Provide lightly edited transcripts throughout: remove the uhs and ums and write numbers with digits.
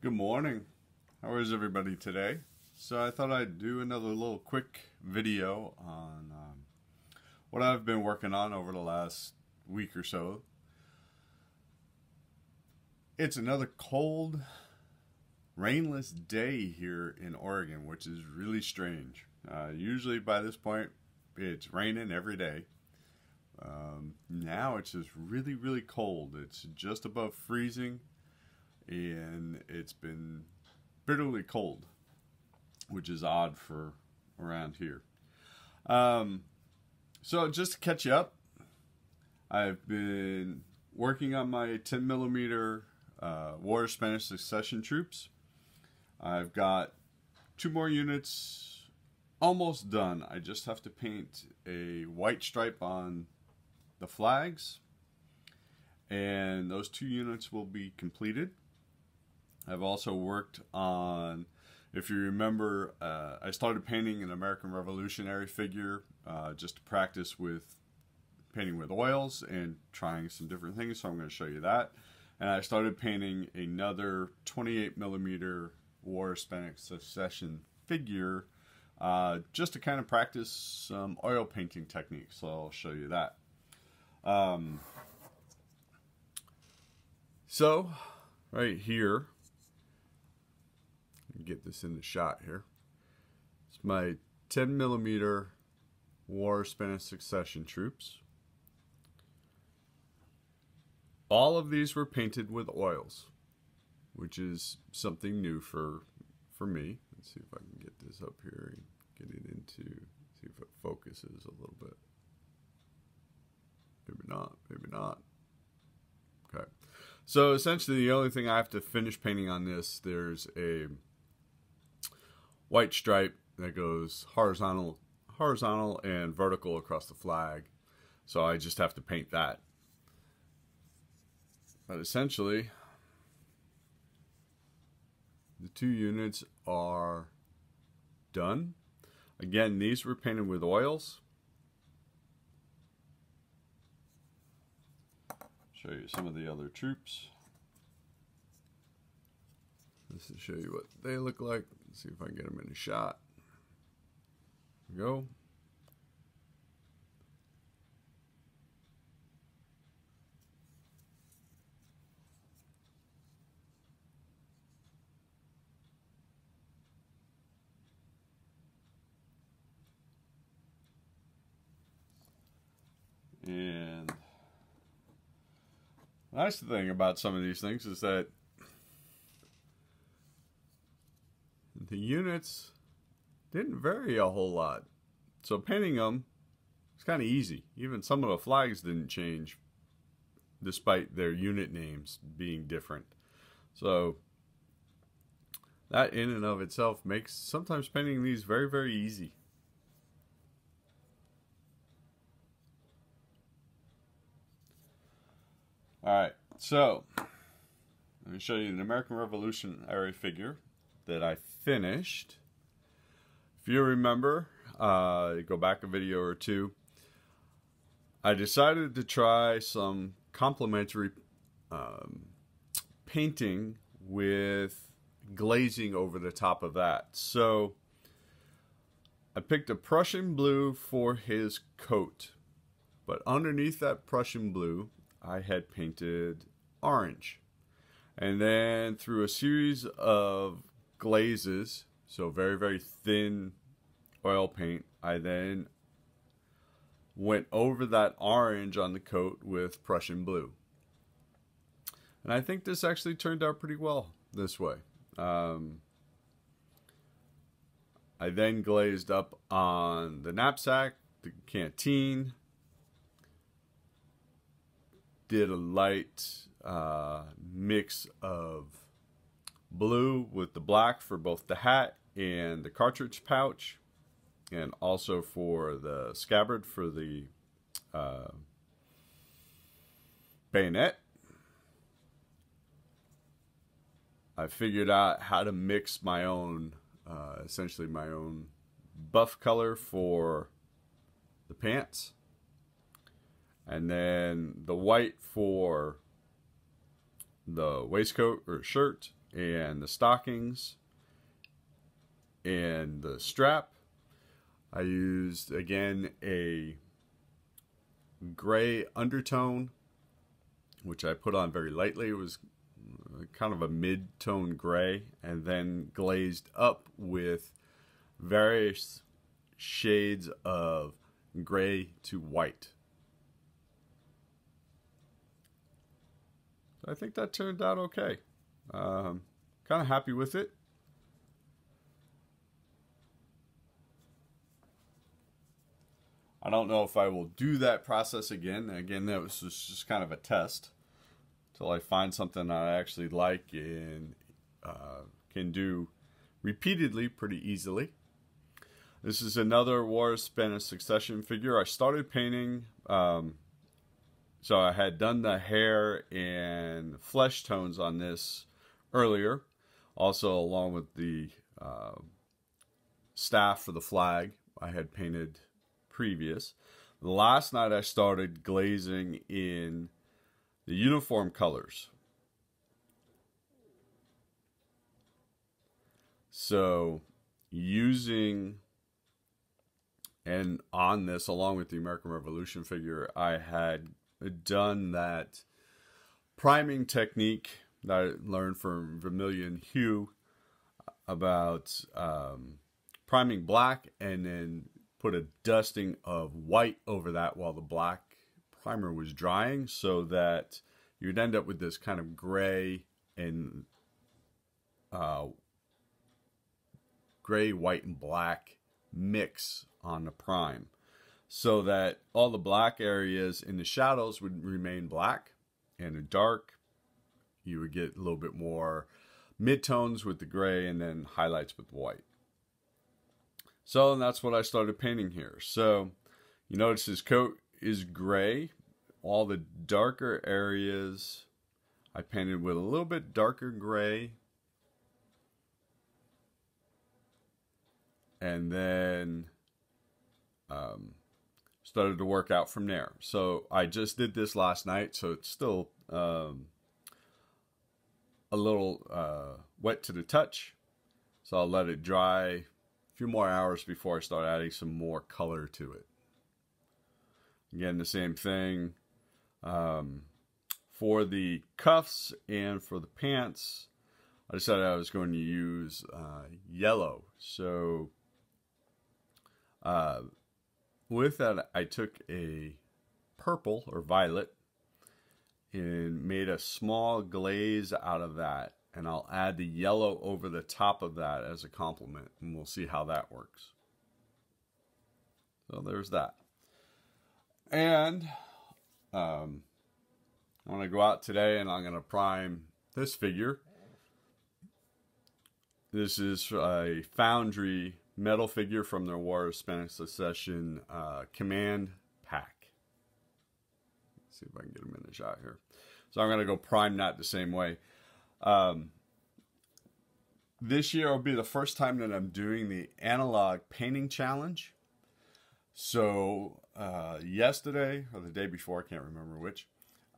Good morning. How is everybody today? So I thought I'd do another little quick video on what I've been working on over the last week or so. It's another cold, rainless day here in Oregon, which is really strange. Usually by this point, it's raining every day. Now it's just really, really cold. It's just above freezing. And it's been bitterly cold, which is odd for around here. So just to catch you up, I've been working on my 10mm water Spanish succession troops. I've got 2 more units almost done. I just have to paint a white stripe on the flags, and those 2 units will be completed. I've also worked on, if you remember, I started painting an American Revolutionary figure just to practice with painting with oils and trying some different things, so I'm going to show you that. And I started painting another 28mm War Spanish Succession figure just to kind of practice some oil painting techniques, so I'll show you that. So, right here, get this in the shot here. It's my 10mm War Spanish Succession troops. All of these were painted with oils, which is something new for me. Let's see if I can get this up here and get it into, see if it focuses a little bit. Maybe not, maybe not. Okay. So essentially the only thing I have to finish painting on this, there's a white stripe that goes horizontal and vertical across the flag. So I just have to paint that. But essentially, the 2 units are done. Again, these were painted with oils. Show you some of the other troops. This will show you what they look like. Let's see if I can get them in a shot. There we go. And the nice thing about some of these things is that the units didn't vary a whole lot. So painting them is kind of easy. Even some of the flags didn't change despite their unit names being different. So that in and of itself makes sometimes painting these very, very easy. Alright, so let me show you an American Revolutionary figure that I finished. If you remember, go back a video or two, I decided to try some complementary painting with glazing over the top of that. So I picked a Prussian blue for his coat, but underneath that Prussian blue I had painted orange. And then through a series of glazes, so very, very thin oil paint, I then went over that orange on the coat with Prussian blue. And I think this actually turned out pretty well this way. I then glazed up on the knapsack, the canteen, did a light mix of blue with the black for both the hat and the cartridge pouch, and also for the scabbard for the bayonet. I figured out how to mix my own, essentially my own buff color for the pants, and then the white for the waistcoat or shirt. and the stockings and the strap. I used, again, a gray undertone, which I put on very lightly. It was kind of a mid-tone gray, and then glazed up with various shades of gray to white. So I think that turned out okay. Kind of happy with it. I don't know if I will do that process again. Again, that was just kind of a test until I find something I actually like and can do repeatedly pretty easily. This is another War Spanish Succession figure. I started painting, so I had done the hair and flesh tones on this earlier, also along with the staff for the flag I had painted previous. Last night I started glazing in the uniform colors. So using, and on this, along with the American Revolution figure, I had done that priming technique that I learned from Vermilion Hue about priming black and then put a dusting of white over that while the black primer was drying, so that you'd end up with this kind of gray and gray, white, and black mix on the prime, so that all the black areas in the shadows would remain black, and the dark you would get a little bit more midtones with the gray and then highlights with white. So that's what I started painting here. So you notice his coat is gray. All the darker areas I painted with a little bit darker gray. And then started to work out from there. So I just did this last night, so it's still a little wet to the touch. So I'll let it dry few more hours before I start adding some more color to it. Again, the same thing for the cuffs and for the pants. I decided I was going to use yellow. So with that, I took a purple or violet and made a small glaze out of that. And I'll add the yellow over the top of that as a complement, and we'll see how that works. So there's that. And I'm going to go out today and I'm going to prime this figure. This is a Foundry metal figure from their War of Spanish Succession command pack. Let's see if I can get him in the shot here. So I'm going to go prime that the same way. This year will be the first time that I'm doing the analog painting challenge. So yesterday or the day before, I can't remember which,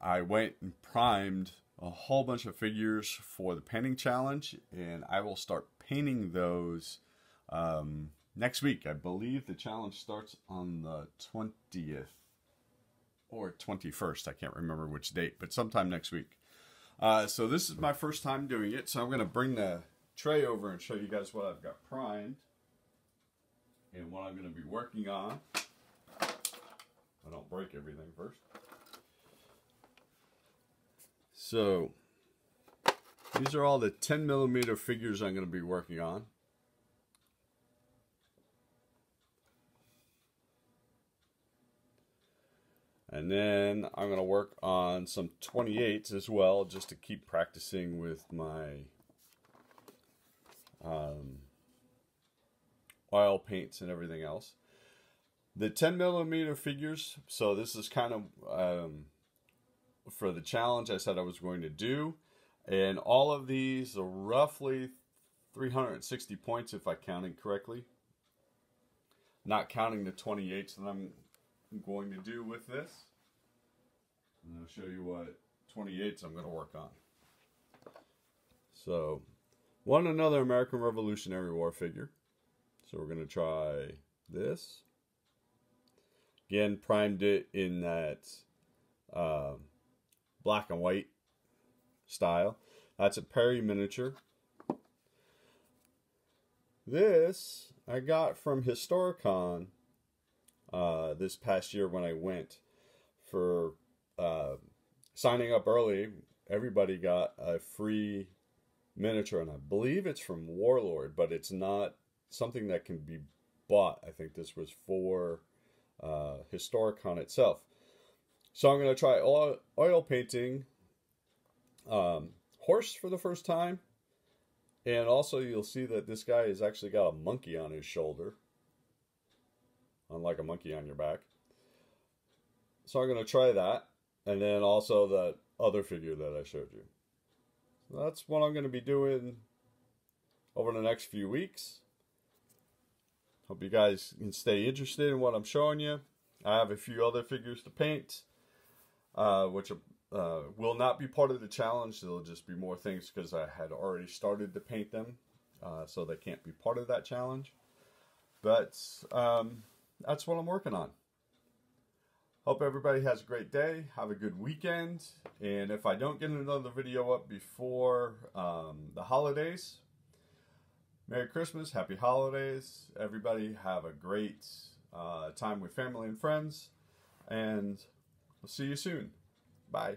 I went and primed a whole bunch of figures for the painting challenge, and I will start painting those next week. I believe the challenge starts on the 20th or 21st. I can't remember which date, but sometime next week. So this is my first time doing it, so I'm going to bring the tray over and show you guys what I've got primed and what I'm going to be working on. I don't break everything first. So these are all the 10mm figures I'm going to be working on. And then I'm going to work on some 28s as well, just to keep practicing with my oil paints and everything else. The 10mm figures, so this is kind of for the challenge I said I was going to do. And all of these are roughly 360 points if I counted correctly. Not counting the 28s that I'm going to do with this. And I'll show you what 28s I'm going to work on. So, want another American Revolutionary War figure. So we're going to try this. Again, primed it in that black and white style. That's a Perry miniature. This I got from Historicon this past year when I went for signing up early. Everybody got a free miniature, and I believe it's from Warlord, but it's not something that can be bought. I think this was for Historicon itself. So I'm going to try oil painting horse for the first time. And also you'll see that this guy has actually got a monkey on his shoulder, unlike a monkey on your back. So I'm going to try that. And then also the other figure that I showed you. So that's what I'm going to be doing over the next few weeks. Hope you guys can stay interested in what I'm showing you. I have a few other figures to paint, which will not be part of the challenge. There'll just be more things because I had already started to paint them, so they can't be part of that challenge. But that's what I'm working on. Hope everybody has a great day. Have a good weekend. And if I don't get another video up before the holidays, Merry Christmas, Happy Holidays. Everybody have a great time with family and friends. And we'll see you soon. Bye.